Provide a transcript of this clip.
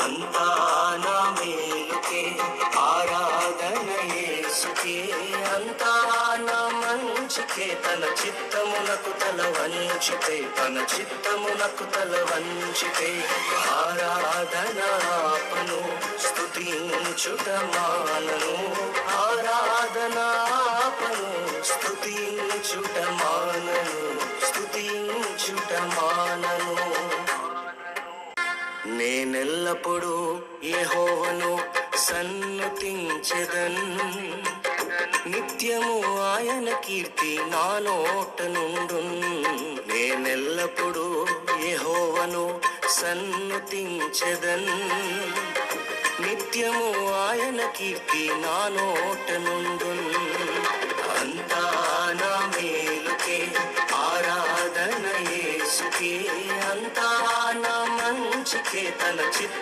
అంతా నా మేలుకే ఆరాధన యేసుకే, అంతా నా మంచికే. తన చిత్తమునకు తల వంచితే, తన చిత్తమునకు తల వంచితే ఆరాధన ఆపను, స్తుతించుట మానను. ఆరాధన ఆపను, స్తుతించుట మానను, స్తుతించుట మానను. నేనెల్లప్పుడూ యెహోవాను సన్నుతించెదన్, నిత్యము ఆయన కీర్తి నా నోట నుండున్. నేనెల్లప్పుడూ యెహోవాను సన్నుతించెదన్, నిత్యము ఆయన కీర్తి నా నోట నుండున్. అంతా నా మేలుకే ఆరాధన యేసుకే, అంతా నా మంచికే. తన చిత్త